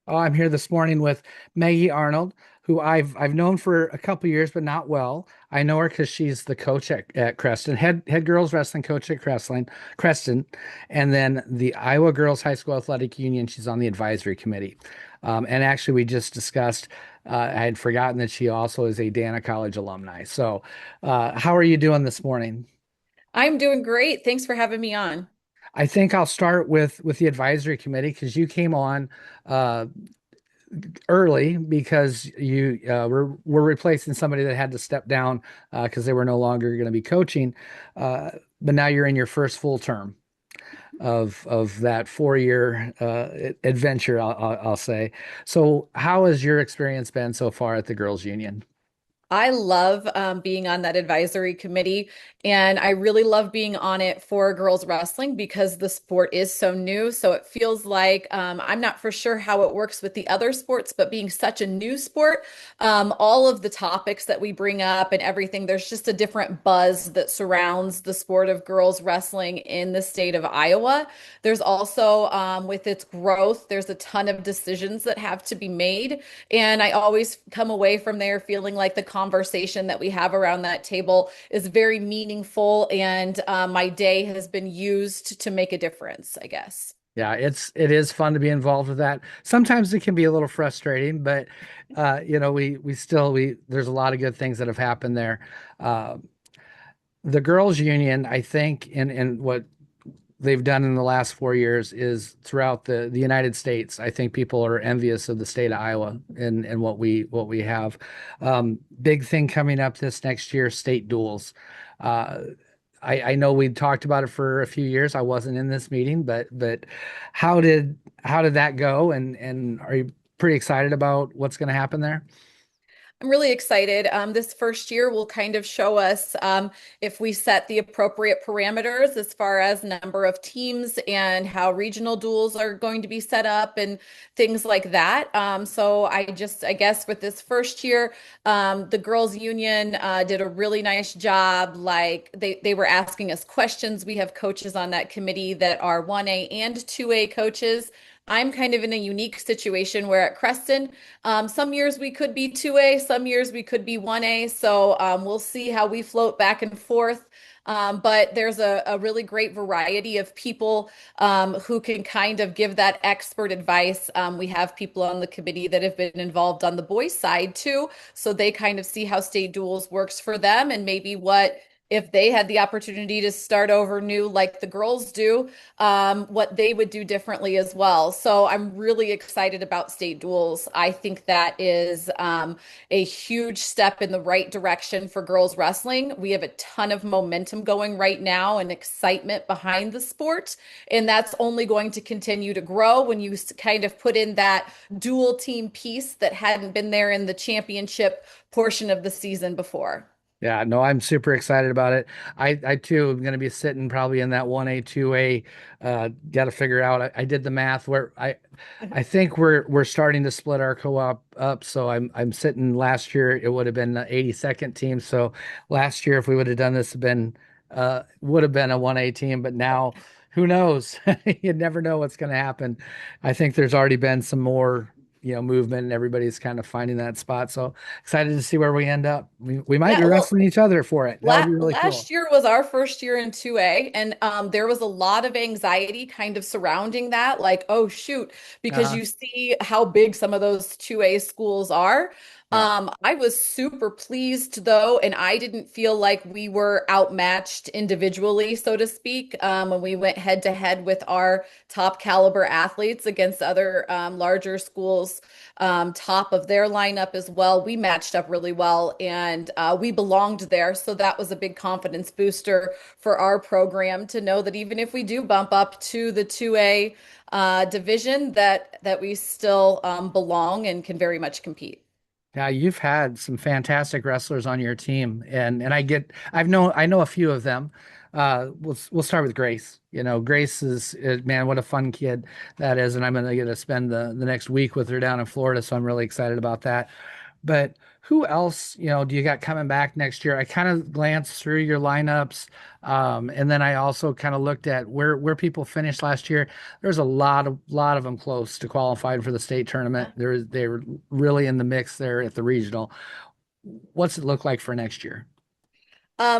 Oh, I'm here this morning with Maggie Arnold, who I've known for a couple years, but not well. I know her because she's the coach at Creston, head girls wrestling coach at Creston, and then the Iowa Girls High School Athletic Union. She's on the advisory committee. And actually, we just discussed. I had forgotten that she also is a Dana College alumni. So, how are you doing this morning? I'm doing great. Thanks for having me on. I think I'll start with the advisory committee because you came on uh, early because you were replacing somebody that had to step down because they were no longer going to be coaching. But now you're in your first full term of that 4 year adventure, I'll say. So, how has your experience been so far at the Girls Union? I love being on that advisory committee, and I really love being on it for girls wrestling because the sport is so new. So it feels like I'm not for sure how it works with the other sports, but being such a new sport, all of the topics that we bring up and everything, there's just a different buzz that surrounds the sport of girls wrestling in the state of Iowa. There's also, with its growth, there's a ton of decisions that have to be made. And I always come away from there feeling like the conversation that we have around that table is very meaningful, and my day has been used to make a difference, I guess. Yeah, it is fun to be involved with that. Sometimes it can be a little frustrating, but we there's a lot of good things that have happened there. Uh, the girls' union, I think, in what they've done in the last 4 years is throughout the United States. I think people are envious of the state of Iowa and what we have. Big thing coming up this next year, state duels. Uh, I know we talked about it for a few years. I wasn't in this meeting, but how did that go? And are you pretty excited about what's going to happen there? I'm really excited. This first year will kind of show us if we set the appropriate parameters as far as number of teams and how regional duels are going to be set up and things like that. So I guess with this first year, the girls' union did a really nice job. Like they were asking us questions. We have coaches on that committee that are 1A and 2A coaches. I'm kind of in a unique situation where at Creston, some years we could be 2A, some years we could be 1A. So we'll see how we float back and forth. But there's a really great variety of people who can kind of give that expert advice. We have people on the committee that have been involved on the boys' side too. So they kind of see how state duels works for them and maybe what if they had the opportunity to start over new like the girls do, what they would do differently as well. So I'm really excited about state duels. I think that is a huge step in the right direction for girls wrestling. We have a ton of momentum going right now and excitement behind the sport, and that's only going to continue to grow when you kind of put in that dual team piece that hadn't been there in the championship portion of the season before. Yeah, no, I'm super excited about it. I too am going to be sitting probably in that 1A, 2A. Got to figure out. I did the math where I think we're starting to split our co-op up. So I'm sitting last year, it would have been the 82nd team. So last year, if we would have done this, would have been a 1A team. But now, who knows? You never know what's going to happen. I think there's already been some more movement and everybody's kind of finding that spot. So excited to see where we end up. We might be Yeah, well, wrestling each other for it. That would be really cool. last year was our first year in 2A, and there was a lot of anxiety kind of surrounding that, like, oh shoot, because Uh-huh. you see how big some of those 2A schools are. Yeah. I was super pleased though, and I didn't feel like we were outmatched individually, so to speak, when we went head to head with our top caliber athletes against other larger schools, top of their lineup as well. We matched up really well, and we belonged there. So that was a big confidence booster for our program to know that even if we do bump up to the 2A division, that we still belong and can very much compete. Yeah, you've had some fantastic wrestlers on your team, and I know a few of them. We'll start with Grace. Grace is man, what a fun kid that is, and I'm gonna get to spend the next week with her down in Florida, so I'm really excited about that. But who else, do you got coming back next year? I kind of glanced through your lineups, and then I also kind of looked at where people finished last year. There's a lot of them close to qualifying for the state tournament. They were really in the mix there at the regional. What's it look like for next year?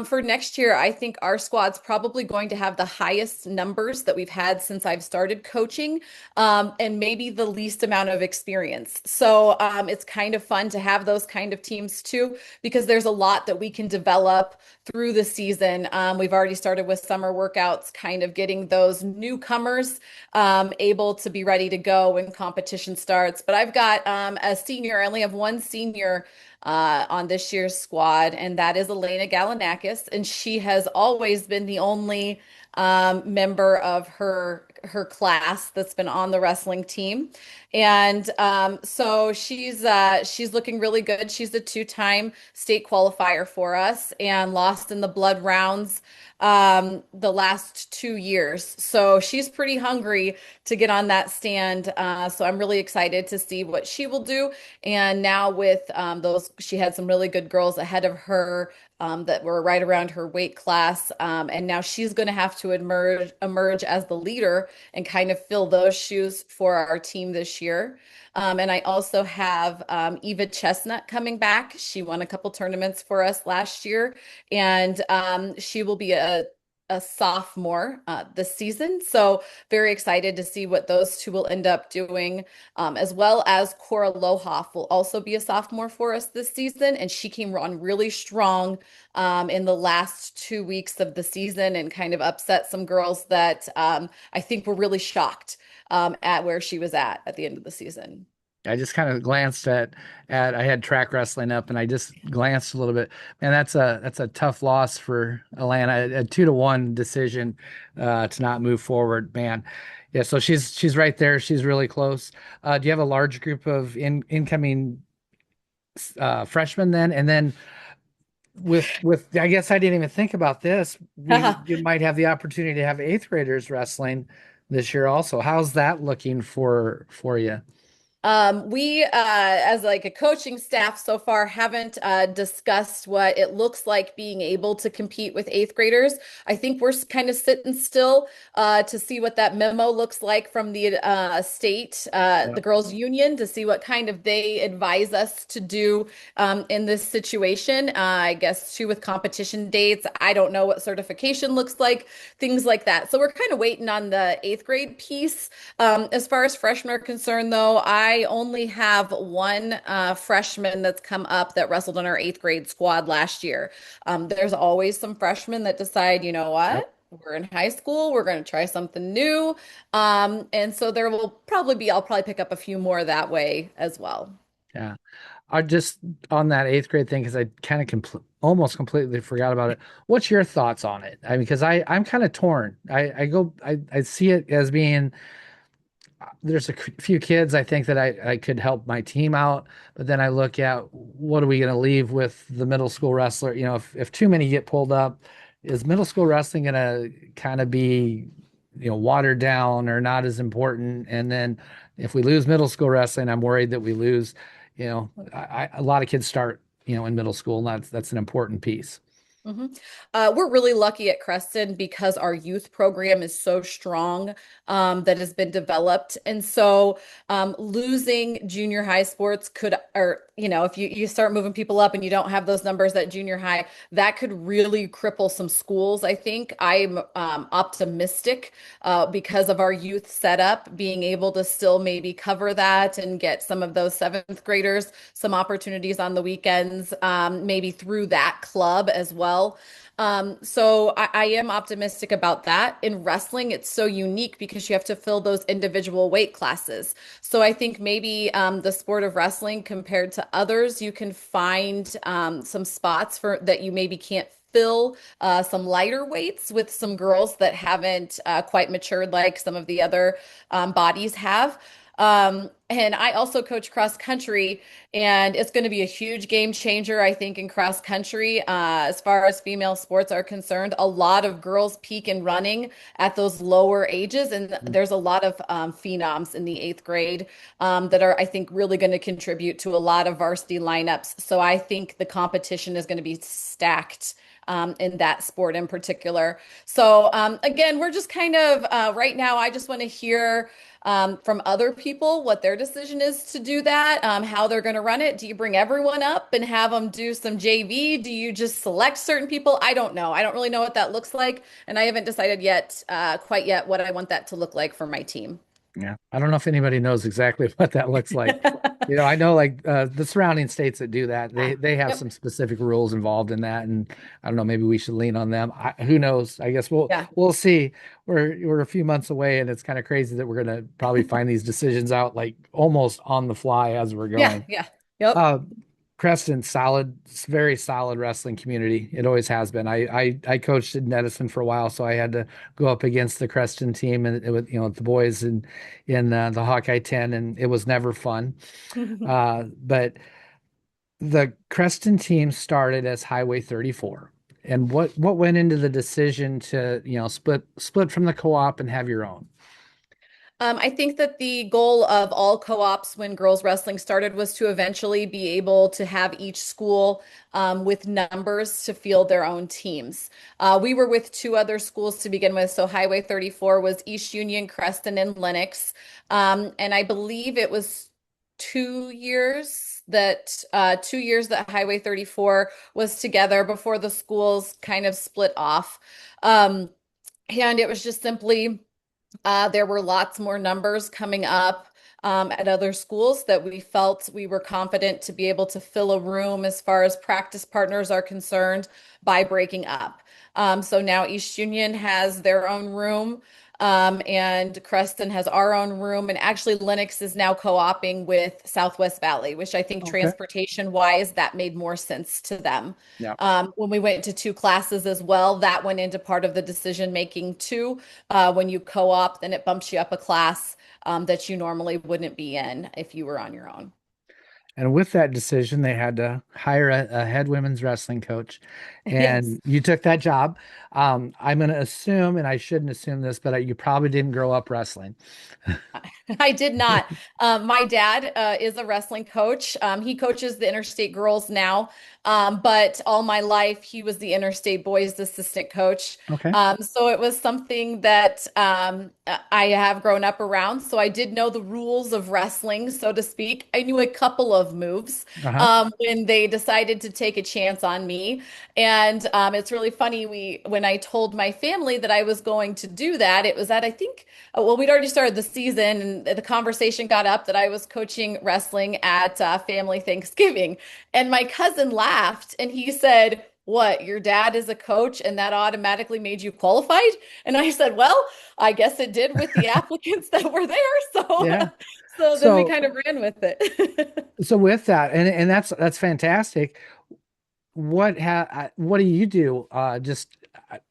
For next year, I think our squad's probably going to have the highest numbers that we've had since I've started coaching, and maybe the least amount of experience. So it's kind of fun to have those kind of teams too, because there's a lot that we can develop through the season. We've already started with summer workouts, kind of getting those newcomers able to be ready to go when competition starts. But I've got a senior, I only have one senior on this year's squad, and that is Elena Galanakis, and she has always been the only member of her class that's been on the wrestling team, and so she's looking really good. She's a two-time state qualifier for us and lost in the blood rounds the last 2 years. So she's pretty hungry to get on that stand. So I'm really excited to see what she will do. And now with she had some really good girls ahead of her that were right around her weight class. And now she's going to have to emerge as the leader and kind of fill those shoes for our team this year. And I also have Eva Chestnut coming back. She won a couple tournaments for us last year, and she will be a sophomore this season. So very excited to see what those two will end up doing, as well as Cora Lohoff will also be a sophomore for us this season. And she came on really strong in the last 2 weeks of the season and kind of upset some girls that I think were really shocked at where she was at the end of the season. I just kind of glanced at I had track wrestling up and I just glanced a little bit. Man, that's a tough loss for Atlanta. A 2-1 decision to not move forward. Man. Yeah, so she's right there. She's really close. Do you have a large group of incoming freshmen then? And then with I guess I didn't even think about this. You might have the opportunity to have eighth graders wrestling this year also. How's that looking for you? We, as like a coaching staff so far, haven't discussed what it looks like being able to compete with eighth graders. I think we're kind of sitting still to see what that memo looks like from the state, the girls' union, to see what kind of they advise us to do in this situation. I guess too with competition dates. I don't know what certification looks like, things like that. So we're kind of waiting on the eighth grade piece. As far as freshmen are concerned, though, I only have one freshman that's come up that wrestled on our eighth grade squad last year. There's always some freshmen that decide, you know Yep. what? We're in high school. We're going to try something new. And so there will probably be, I'll probably pick up a few more that way as well. Yeah. I just on that eighth grade thing because I kind of almost completely forgot about it. What's your thoughts on it? I mean, because I'm kind of torn. I see it as being there's a few kids I think that I could help my team out, but then I look at what are we going to leave with the middle school wrestler? If too many get pulled up, is middle school wrestling going to kind of be, watered down or not as important? And then if we lose middle school wrestling, I'm worried that we lose, a lot of kids start, in middle school, and that's an important piece. hmm We're really lucky at Creston because our youth program is so strong that has been developed. And so losing junior high sports could, or, if you start moving people up and you don't have those numbers at junior high, that could really cripple some schools, I think. I'm optimistic because of our youth setup, being able to still maybe cover that and get some of those seventh graders some opportunities on the weekends, maybe through that club as well. So I am optimistic about that. In wrestling, it's so unique because you have to fill those individual weight classes. So I think maybe the sport of wrestling compared to others, you can find some spots for that you maybe can't fill some lighter weights with some girls that haven't quite matured like some of the other bodies have. And I also coach cross country, and it's going to be a huge game changer, I think, in cross country. As far as female sports are concerned, a lot of girls peak in running at those lower ages, and there's a lot of phenoms in the eighth grade that are, I think, really going to contribute to a lot of varsity lineups. So I think the competition is going to be stacked in that sport in particular. So again, we're just kind of right now, I just want to hear from other people what their decision is to do that, how they're going to run it. Do you bring everyone up and have them do some JV? Do you just select certain people? I don't know. I don't really know what that looks like. And I haven't decided yet, quite yet, what I want that to look like for my team. Yeah. I don't know if anybody knows exactly what that looks like. I know like the surrounding states that do that, Yeah. they have Yep. some specific rules involved in that, and I don't know, maybe we should lean on them. Who knows? I guess Yeah. we'll see. We're a few months away, and it's kind of crazy that we're gonna probably find these decisions out like almost on the fly as we're Yeah. going. Yeah. Yep. Uh, Creston, solid, very solid wrestling community. It always has been. I coached in Edison for a while, so I had to go up against the Creston team and with the boys in the Hawkeye 10, and it was never fun. But the Creston team started as Highway 34. And what went into the decision to split from the co-op and have your own? I think that the goal of all co-ops when girls wrestling started was to eventually be able to have each school with numbers to field their own teams. We were with two other schools to begin with. So Highway 34 was East Union, Creston, and Lenox. And I believe it was 2 years that Highway 34 was together before the schools kind of split off. Um, and it was just simply there were lots more numbers coming up at other schools that we felt we were confident to be able to fill a room as far as practice partners are concerned by breaking up. So now East Union has their own room, and Creston has our own room. And actually, Lennox is now co-oping with Southwest Valley, which I think Okay. transportation wise, that made more sense to them. Yeah. When we went to two classes as well, that went into part of the decision making too. When you co-op, then it bumps you up a class that you normally wouldn't be in if you were on your own. And with that decision, they had to hire a head women's wrestling coach, Yes. and you took that job. I'm going to assume, and I shouldn't assume this, but you probably didn't grow up wrestling. I did not. My dad is a wrestling coach. He coaches the interstate girls now, but all my life he was the interstate boys assistant coach. Okay. So it was something that I have grown up around. So I did know the rules of wrestling, so to speak. I knew a couple of moves Uh-huh. when they decided to take a chance on me. And it's really funny. When I told my family that I was going to do that, it was at I think well, we'd already started the season, and the conversation got up that I was coaching wrestling at family Thanksgiving. And my cousin laughed and he said, "What, your dad is a coach and that automatically made you qualified?" And I said, "Well, I guess it did with the applicants that were there." So, Yeah. so then we So kind of ran with it. so with that, and that's fantastic. What do you do? Just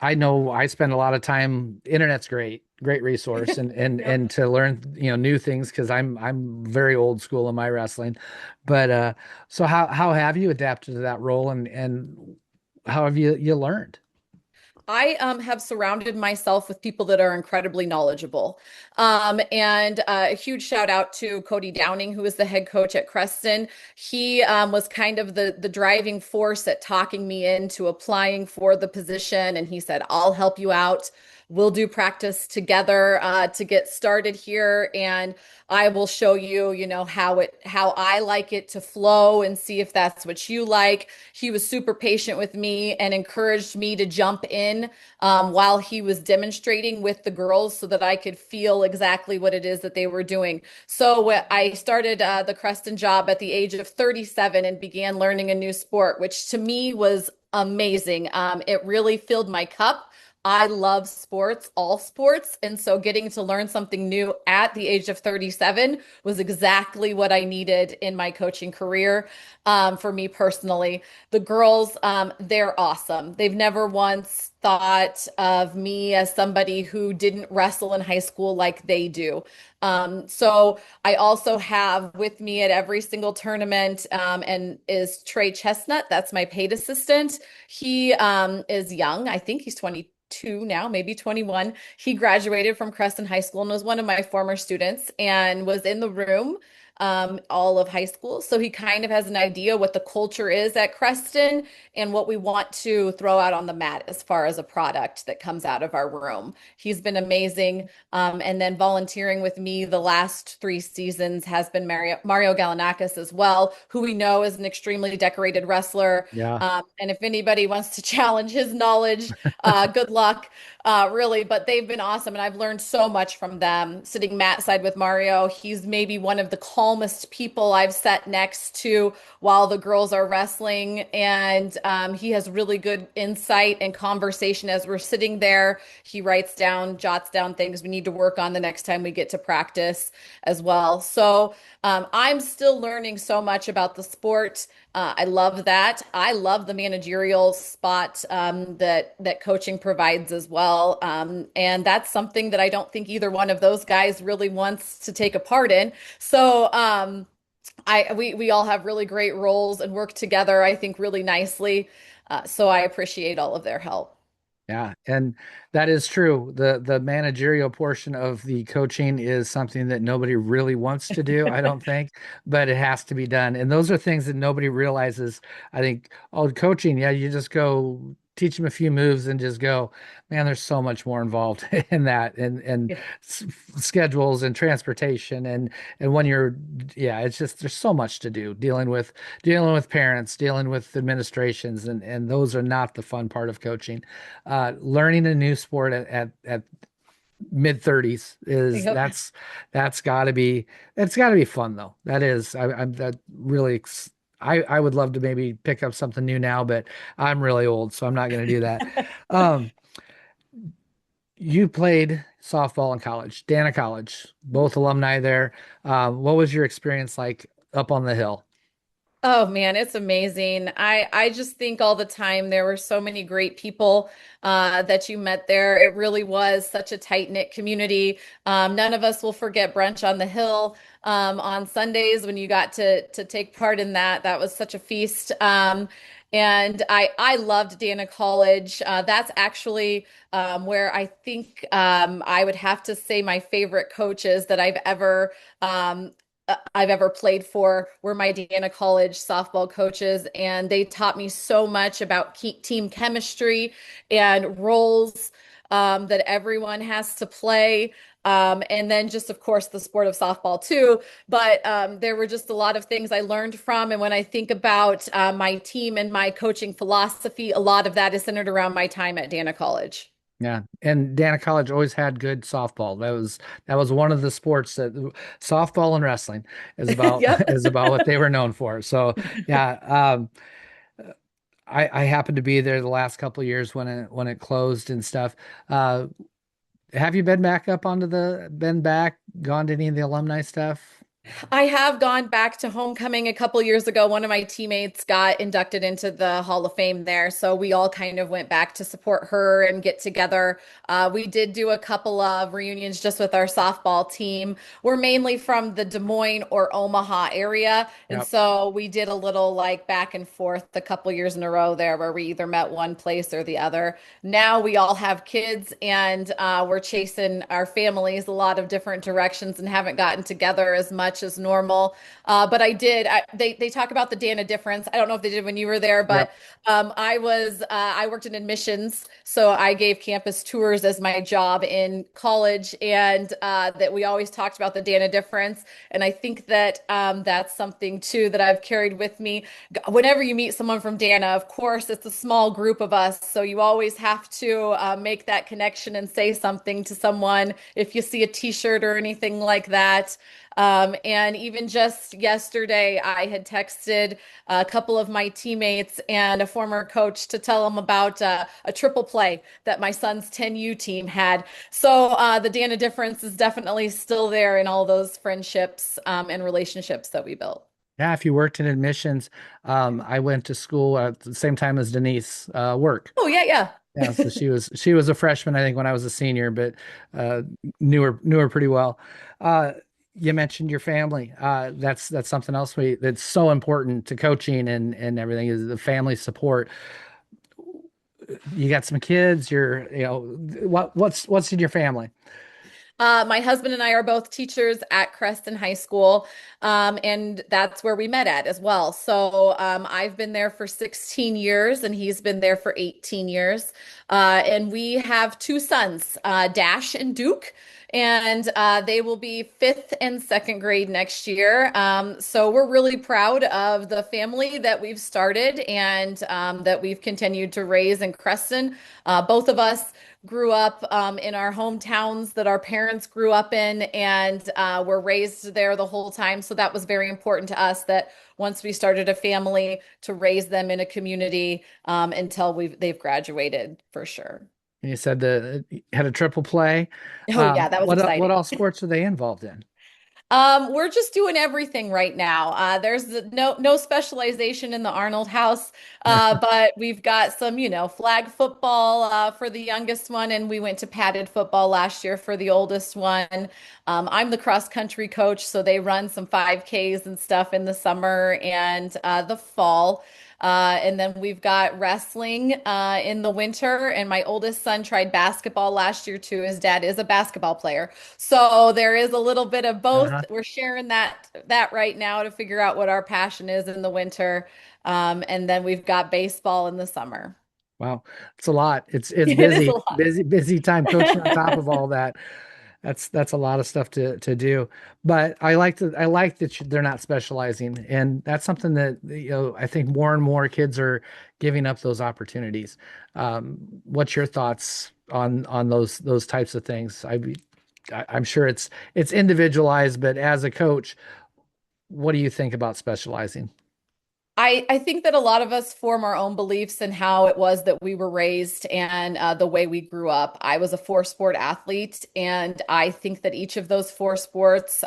I know I spend a lot of time. Internet's great resource, Yep. and to learn new things because I'm very old school in my wrestling. But so how have you adapted to that role, and how have you learned? I have surrounded myself with people that are incredibly knowledgeable. And a huge shout out to Cody Downing, who is the head coach at Creston. He was kind of the driving force at talking me into applying for the position. And he said, "I'll help you out. We'll do practice together to get started here, and I will show you, how I like it to flow and see if that's what you like." He was super patient with me and encouraged me to jump in while he was demonstrating with the girls so that I could feel exactly what it is that they were doing. So I started the Creston job at the age of 37 and began learning a new sport, which to me was amazing. It really filled my cup. I love sports, all sports. And so getting to learn something new at the age of 37 was exactly what I needed in my coaching career, for me personally. The girls, they're awesome. They've never once thought of me as somebody who didn't wrestle in high school like they do. So I also have with me at every single tournament, and is Trey Chestnut. That's my paid assistant. He is young. I think he's 22 now, maybe 21. He graduated from Creston High School and was one of my former students and was in the room all of high school. So he kind of has an idea what the culture is at Creston and what we want to throw out on the mat as far as a product that comes out of our room. He's been amazing. And then volunteering with me the last 3 seasons has been Mario Galanakis as well, who we know is an extremely decorated wrestler. Yeah. And if anybody wants to challenge his knowledge, good luck, really. But they've been awesome. And I've learned so much from them. Sitting mat side with Mario, he's maybe one of the calmest people I've sat next to while the girls are wrestling. And he has really good insight and conversation as we're sitting there. He writes down, jots down things we need to work on the next time we get to practice as well. So I'm still learning so much about the sport. I love that. I love the managerial spot that coaching provides as well, and that's something that I don't think either one of those guys really wants to take a part in. So we all have really great roles and work together, I think, really nicely. So I appreciate all of their help. Yeah, and that is true. The managerial portion of the coaching is something that nobody really wants to do, I don't think, but it has to be done. And those are things that nobody realizes. I think, oh, coaching, yeah, you just go teach them a few moves and just go. Man, there's so much more involved in that, and Yeah. schedules and transportation and when you're, yeah, it's just there's so much to do dealing with parents, dealing with administrations, and those are not the fun part of coaching. Learning a new sport at mid 30s is Yep. that's got to be it's got to be fun though. That is I'm that really I would love to maybe pick up something new now, but I'm really old, so I'm not going to do that. Um, you played softball in college, Dana College, both alumni there. What was your experience like up on the hill? Oh man, it's amazing. I just think all the time there were so many great people that you met there. It really was such a tight-knit community. None of us will forget brunch on the hill on Sundays when you got to take part in that. That was such a feast. And I loved Dana College. That's actually where I think I would have to say my favorite coaches that I've ever played for were my Dana College softball coaches, and they taught me so much about team chemistry and roles that everyone has to play. And then just, of course, the sport of softball too. But there were just a lot of things I learned from. And when I think about my team and my coaching philosophy, a lot of that is centered around my time at Dana College. Yeah, and Dana College always had good softball. That was one of the sports that softball and wrestling is about Yep. is about what they were known for. So yeah, I happened to be there the last couple of years when it closed and stuff. Uh, have you been back, gone to any of the alumni stuff? I have gone back to homecoming a couple years ago. One of my teammates got inducted into the Hall of Fame there, so we all kind of went back to support her and get together. We did do a couple of reunions just with our softball team. We're mainly from the Des Moines or Omaha area, and Yep. so we did a little like back and forth a couple years in a row there where we either met one place or the other. Now we all have kids and we're chasing our families a lot of different directions and haven't gotten together as much as normal. But I did. They talk about the Dana difference. I don't know if they did when you were there, but Yep. I worked in admissions, so I gave campus tours as my job in college, and that we always talked about the Dana difference. And I think that that's something too that I've carried with me. Whenever you meet someone from Dana, of course, it's a small group of us, so you always have to make that connection and say something to someone if you see a t-shirt or anything like that. And even just yesterday, I had texted a couple of my teammates and a former coach to tell them about a triple play that my son's 10U team had. So the Dana difference is definitely still there in all those friendships and relationships that we built. Yeah, if you worked in admissions, I went to school at the same time as Denise work. Oh, yeah, Yeah, yeah. so she was a freshman, I think, when I was a senior, but knew her pretty well. Uh, you mentioned your family. That's something else that's so important to coaching and everything is the family support. You got some kids. What's in your family? My husband and I are both teachers at Creston High School, and that's where we met at as well. So I've been there for 16 years, and he's been there for 18 years. And we have two sons, Dash and Duke, and they will be fifth and second grade next year. So we're really proud of the family that we've started and that we've continued to raise in Creston. Both of us grew up in our hometowns that our parents grew up in and were raised there the whole time. So that was very important to us that once we started a family to raise them in a community until they've graduated for sure. And you said had a triple play. Oh yeah, that was What exciting. all sports are they involved in? We're just doing everything right now. There's no specialization in the Arnold house, but we've got some, flag football for the youngest one, and we went to padded football last year for the oldest one. I'm the cross country coach, so they run some 5Ks and stuff in the summer and the fall. And then we've got wrestling in the winter, and my oldest son tried basketball last year too. His dad is a basketball player. So there is a little bit of both. Uh-huh. We're sharing that right now to figure out what our passion is in the winter. And then we've got baseball in the summer. Wow, it's a lot. It's It is a busy, lot. busy time coaching on top of all that. That's a lot of stuff to do. But I like that they're not specializing, and that's something that I think more and more kids are giving up those opportunities. What's your thoughts on those types of things? I'm sure it's individualized, but as a coach, what do you think about specializing? I think that a lot of us form our own beliefs in how it was that we were raised and the way we grew up. I was a four-sport athlete, and I think that each of those four sports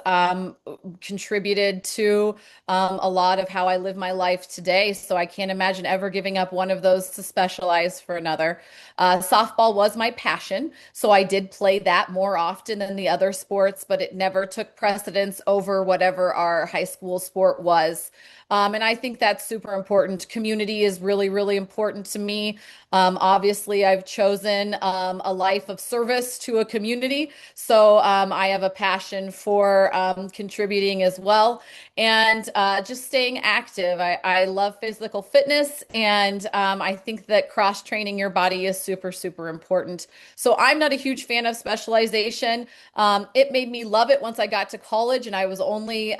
contributed to a lot of how I live my life today. So I can't imagine ever giving up one of those to specialize for another. Softball was my passion, so I did play that more often than the other sports, but it never took precedence over whatever our high school sport was. And I think that's super important. Community is really, really important to me. Obviously, I've chosen a life of service to a community. So I have a passion for contributing as well and just staying active. I love physical fitness, and I think that cross training your body is super, super important. So I'm not a huge fan of specialization. It made me love it once I got to college and I was only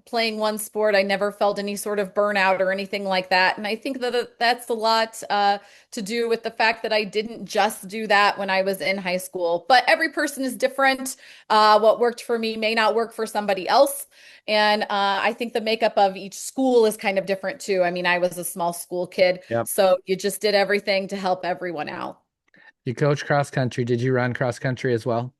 playing one sport. I never felt any sort of burnout or anything like that. And I think that that's a lot to do with the fact that I didn't just do that when I was in high school. But every person is different. What worked for me may not work for somebody else. And I think the makeup of each school is kind of different too. I mean, I was a small school kid, Yep. so you just did everything to help everyone out. You coach cross country. Did you run cross country as well?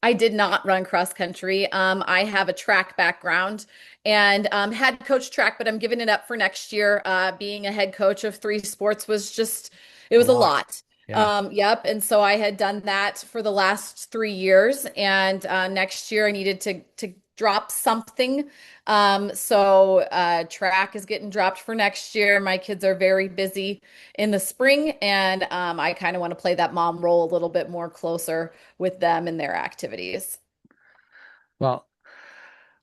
I did not run cross country. I have a track background and had coach track, but I'm giving it up for next year. Being a head coach of three sports was just, it A was a lot. lot. Yeah. Yep. And so I had done that for the last 3 years, and next year I needed to drop something. So track is getting dropped for next year. My kids are very busy in the spring, and I kind of want to play that mom role a little bit more closer with them and their activities. Well,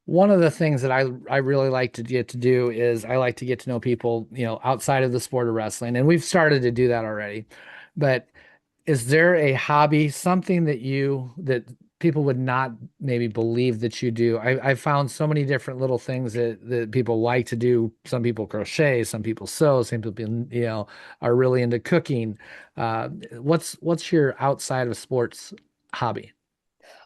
one of the things that I really like to get to do is I like to get to know people, outside of the sport of wrestling, and we've started to do that already. But is there a hobby, something that people would not maybe believe that you do? I found so many different little things that people like to do. Some people crochet, some people sew, some people, are really into cooking. What's your outside of sports hobby?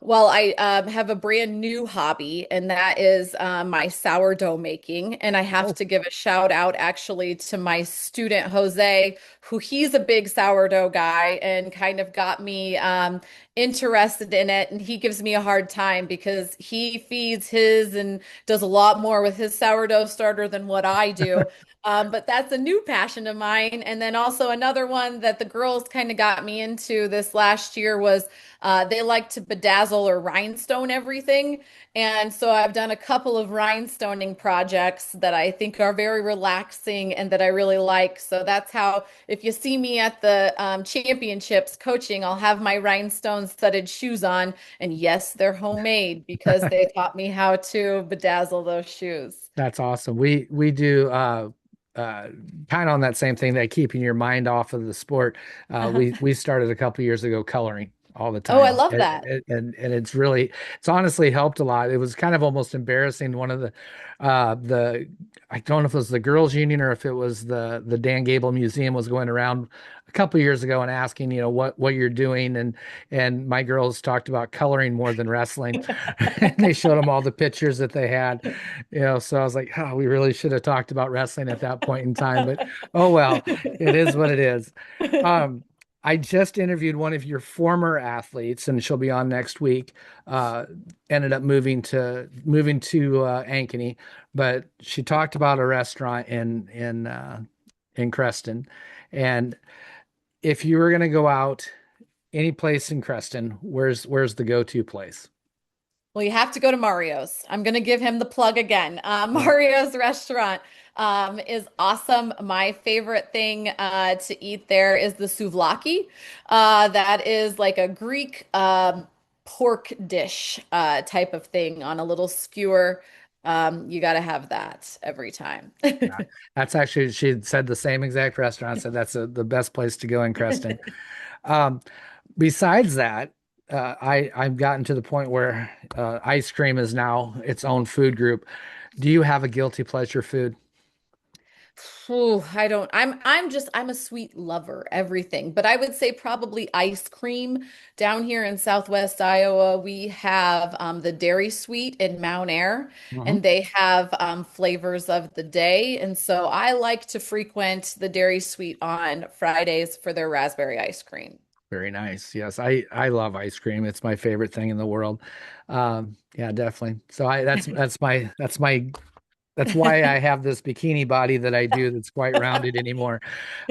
Well, I have a brand new hobby, and that is my sourdough making. And I have Oh, to give a shout out actually to my student, Jose, who he's a big sourdough guy and kind of got me interested in it. And he gives me a hard time because he feeds his and does a lot more with his sourdough starter than what I do. But that's a new passion of mine. And then also another one that the girls kind of got me into this last year was they like to bedazzle or rhinestone everything. And so I've done a couple of rhinestoning projects that I think are very relaxing and that I really like. So that's how, if you see me at the championships coaching, I'll have my rhinestone studded shoes on. And yes, they're homemade because they taught me how to bedazzle those shoes. that's awesome. We do uh kind of on that same thing, that keeping your mind off of the sport. We started a couple years ago coloring all the Oh, I time. love that. And it's honestly helped a lot. It was kind of almost embarrassing. One of the I don't know if it was the girls union or if it was the Dan Gable Museum was going around a couple years ago and asking, what you're doing, and my girls talked about coloring more than wrestling. And they showed them all the pictures that they had, so I was like, oh, we really should have talked about wrestling at that point in time, but oh well, it is what it is. um I just interviewed one of your former athletes, and she'll be on next week. uh Ended up moving to Ankeny, but she talked about a restaurant in Creston. And if you were going to go out any place in Creston, where's the go-to place? Well, you have to go to Mario's. I'm going to give him the plug again. Yeah. Mario's restaurant is awesome. My favorite thing to eat there is the souvlaki. That is like a Greek pork dish type of thing on a little skewer. You got to have that every time. Yeah. That's actually, she said the same exact restaurant, said that's the best place to go in Creston. Um, Besides that, I've gotten to the point where ice cream is now its own food group. Do you have a guilty pleasure food? Ooh, I don't. I'm a sweet lover, everything. But I would say probably ice cream. Down here in Southwest Iowa, we have the Dairy Sweet in Mount Air, Mhm. and they have flavors of the day. And so I like to frequent the Dairy Sweet on Fridays for their raspberry ice cream. Very nice. Yes, I love ice cream. It's my favorite thing in the world. Yeah, definitely. So I that's why I have this bikini body that I do, that's quite rounded anymore.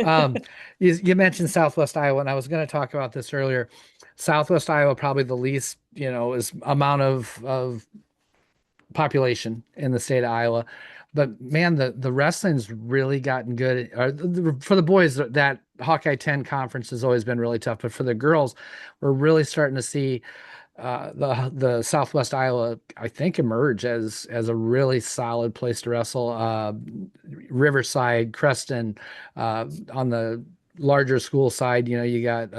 Um, you mentioned Southwest Iowa, and I was going to talk about this earlier. Southwest Iowa, probably the least, is amount of population in the state of Iowa. But man, the wrestling's really gotten good. For the boys, that Hawkeye 10 conference has always been really tough. But for the girls, we're really starting to see the Southwest Iowa, I think, emerge as a really solid place to wrestle. Riverside, Creston, on the larger school side, you got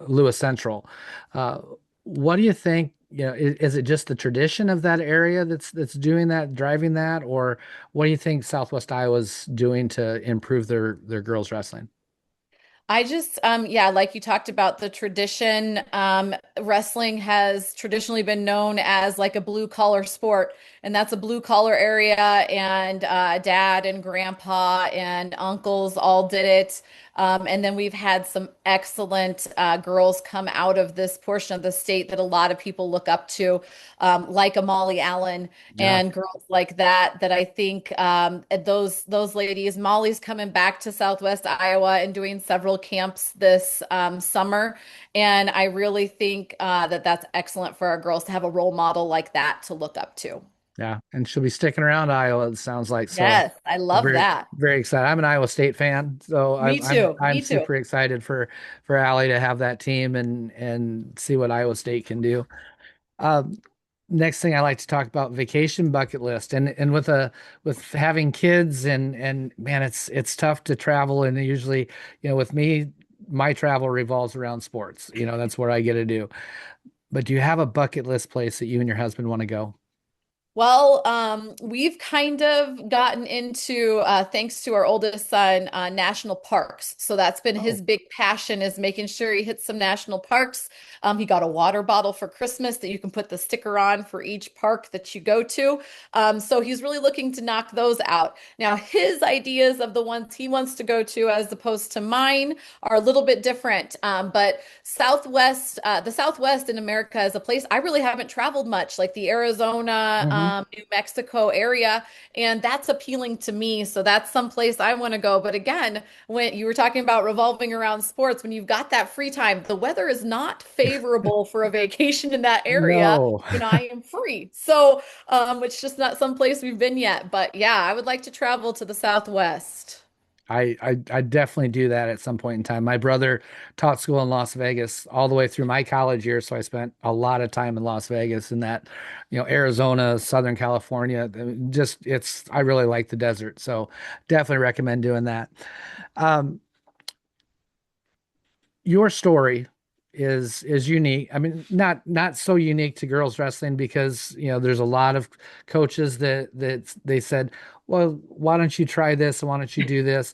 Lewis Central. Uh, what do you think? Is it just the tradition of that area that's doing that, driving that, or what do you think Southwest Iowa's doing to improve their girls wrestling? I just, yeah, like you talked about the tradition, wrestling has traditionally been known as like a blue collar sport, and that's a blue collar area. And dad and grandpa and uncles all did it. And then we've had some excellent girls come out of this portion of the state that a lot of people look up to, like a Molly Allen Yeah. and girls like that. That I think those ladies, Molly's coming back to Southwest Iowa and doing several camps this summer, and I really think that that's excellent for our girls to have a role model like that to look up to. Yeah, and she'll be sticking around Iowa, it sounds like. So Yes, I love very, that. very excited. I'm an Iowa State fan, so Me too. I'm Me too. super excited for Allie to have that team and see what Iowa State can do. Um, Next thing I like to talk about, vacation bucket list, and with having kids, and man, it's tough to travel, and usually, with me, my travel revolves around sports. That's what I get to do. But do you have a bucket list place that you and your husband want to go? Well, we've kind of gotten into, thanks to our oldest son, national parks. So that's been Oh, his big passion is making sure he hits some national parks. He got a water bottle for Christmas that you can put the sticker on for each park that you go to. So he's really looking to knock those out. Now, his ideas of the ones he wants to go to, as opposed to mine, are a little bit different. But the Southwest in America is a place I really haven't traveled much, like the Arizona, hmm. New Mexico area, and that's appealing to me. So that's some place I want to go. But again, when you were talking about revolving around sports, when you've got that free time, the weather is not favorable for a vacation in that area No. when I am free. So it's just not some place we've been yet. But yeah, I would like to travel to the Southwest. I definitely do that at some point in time. My brother taught school in Las Vegas all the way through my college years, so I spent a lot of time in Las Vegas and that, Arizona, Southern California. Just I really like the desert, so definitely recommend doing that. Um, your story is unique. I mean, not so unique to girls wrestling because, there's a lot of coaches that they said, well, why don't you try this? Why don't you do this?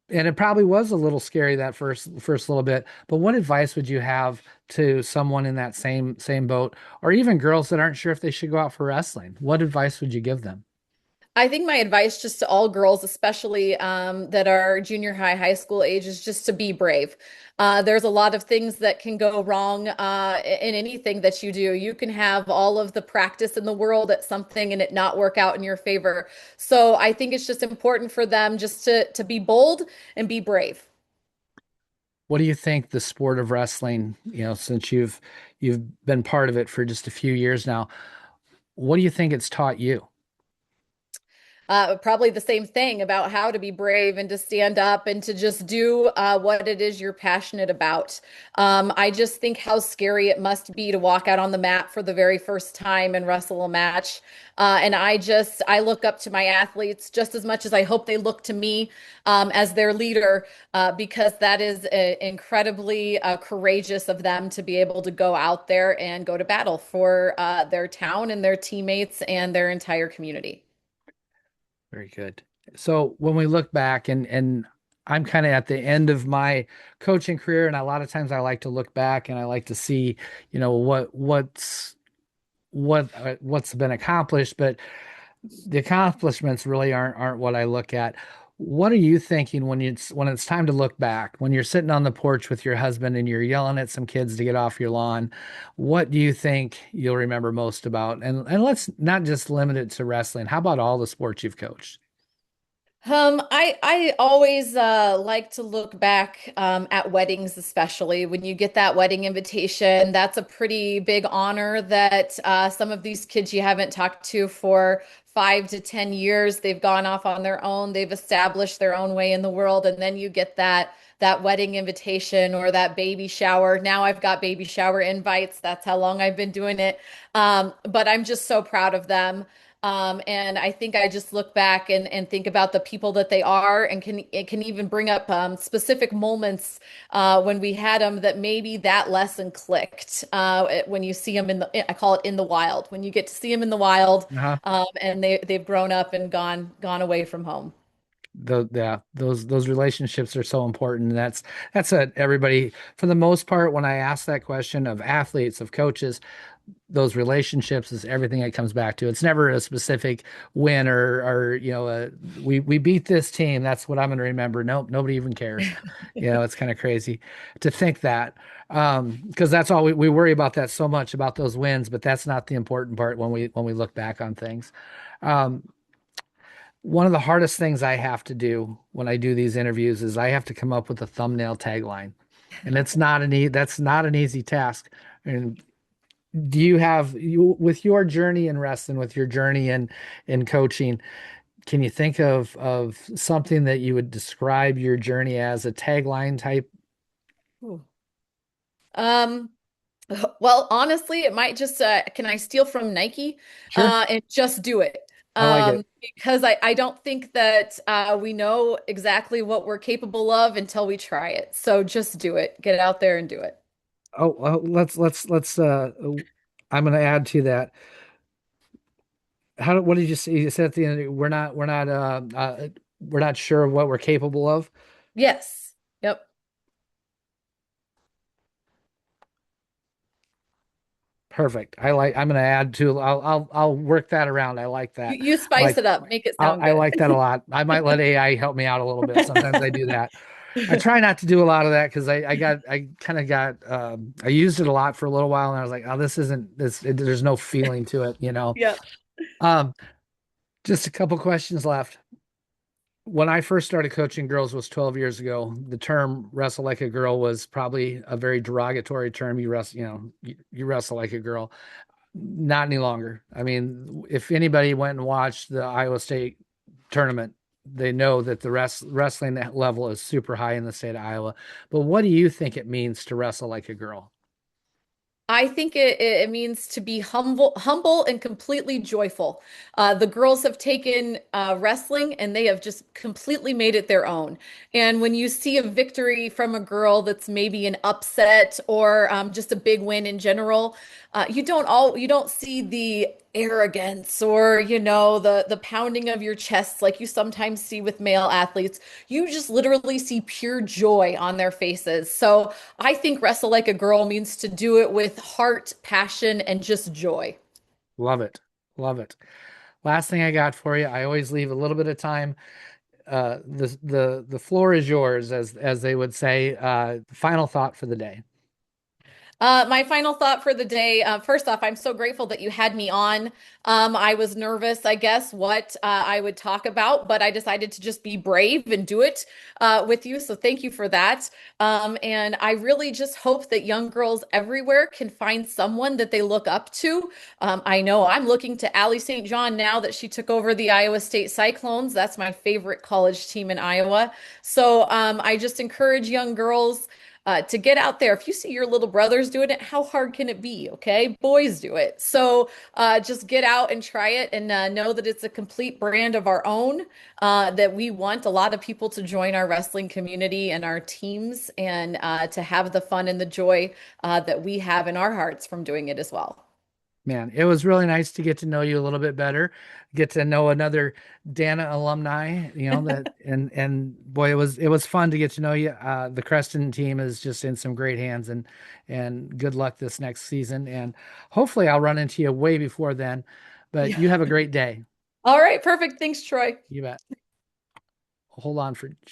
And it probably was a little scary that first little bit, but what advice would you have to someone in that same boat, or even girls that aren't sure if they should go out for wrestling? What advice would you give them? I think my advice just to all girls, especially that are junior high, high school age, is just to be brave. There's a lot of things that can go wrong in anything that you do. You can have all of the practice in the world at something and it not work out in your favor. So I think it's just important for them just to be bold and be brave. What do you think the sport of wrestling, since you've been part of it for just a few years now, what do you think it's taught you? Probably the same thing about how to be brave and to stand up and to just do what it is you're passionate about. I just think how scary it must be to walk out on the mat for the very first time and wrestle a match. And I look up to my athletes just as much as I hope they look to me as their leader, because that is incredibly courageous of them to be able to go out there and go to battle for their town and their teammates and their entire community. Very good. So when we look back and I'm kind of at the end of my coaching career, and a lot of times I like to look back and I like to see, what's been accomplished, but the accomplishments really aren't what I look at. What are you thinking when it's time to look back, when you're sitting on the porch with your husband and you're yelling at some kids to get off your lawn? What do you think you'll remember most about? And let's not just limit it to wrestling. How about all the sports you've coached? I always like to look back at weddings, especially when you get that wedding invitation. That's a pretty big honor that some of these kids you haven't talked to for 5 to 10 years, they've gone off on their own, they've established their own way in the world, and then you get that wedding invitation or that baby shower. Now I've got baby shower invites. That's how long I've been doing it. But I'm just so proud of them. And I think I just look back and think about the people that they are and it can even bring up specific moments when we had them that maybe that lesson clicked when you see them I call it in the wild, when you get to see them in the wild Uh-huh. and they've grown up and gone away from home. Yeah, those relationships are so important. That's what everybody, for the most part, when I ask that question of athletes, of coaches, those relationships is everything it comes back to. It's never a specific win or we beat this team. That's what I'm going to remember. Nope, nobody even cares. It's kind of crazy to think that, because that's all we worry about, that so much about those wins, but that's not the important part when we look back on things. Um, One of the hardest things I have to do when I do these interviews is I have to come up with a thumbnail tagline, and that's not an easy task. And do you have you with your journey in wrestling, with your journey in coaching, can you think of something that you would describe your journey as, a tagline type? Ooh. Um, well, honestly, it might just can I steal from Nike Sure. and just do it. I like it. Because I don't think that we know exactly what we're capable of until we try it. So just do it. Get out there and do it. Oh, well, let's I'm going to add to that. What did you say? You said at the end, we're not sure of what we're capable of. Yes. Yep. Perfect. I'm going to add to, I'll work that around. I like that. You I spice like, it up, make it sound I good. like that a lot. I might let AI help me out a little bit. Sometimes I do that. I try not to do a lot of that because I kind of got, I used it a lot for a little while and I was like, oh, this isn't this, there's no feeling to it, you know? Yeah. Um, just a couple questions left. When I first started coaching girls was 12 years ago. The term wrestle like a girl was probably a very derogatory term. You wrestle, you wrestle like a girl. Not any longer. I mean, if anybody went and watched the Iowa State tournament, they know that the wrestling level is super high in the state of Iowa. But what do you think it means to wrestle like a girl? I think it means to be humble and completely joyful. The girls have taken wrestling and they have just completely made it their own. And when you see a victory from a girl that's maybe an upset or just a big win in general, you don't see the arrogance or the pounding of your chest like you sometimes see with male athletes. You just literally see pure joy on their faces. So I think wrestle like a girl means to do it with heart, passion, and just joy. Love it. Love it. Last thing I got for you, I always leave a little bit of time. The floor is yours, as they would say. Final thought for the day. My final thought for the day. First off, I'm so grateful that you had me on. I was nervous, I guess, what I would talk about, but I decided to just be brave and do it with you. So thank you for that. And I really just hope that young girls everywhere can find someone that they look up to. I know I'm looking to Allie St. John now that she took over the Iowa State Cyclones. That's my favorite college team in Iowa. So I just encourage young girls to get out there. If you see your little brothers doing it, how hard can it be? Okay, boys do it. So just get out and try it and know that it's a complete brand of our own, that we want a lot of people to join our wrestling community and our teams and to have the fun and the joy that we have in our hearts from doing it as well. Man, it was really nice to get to know you a little bit better, get to know another Dana alumni, and boy, it was fun to get to know you. The Creston team is just in some great hands and good luck this next season. And hopefully I'll run into you way before then. But Yeah. you have a great day. All right, perfect. Thanks, Troy. You bet. Hold on for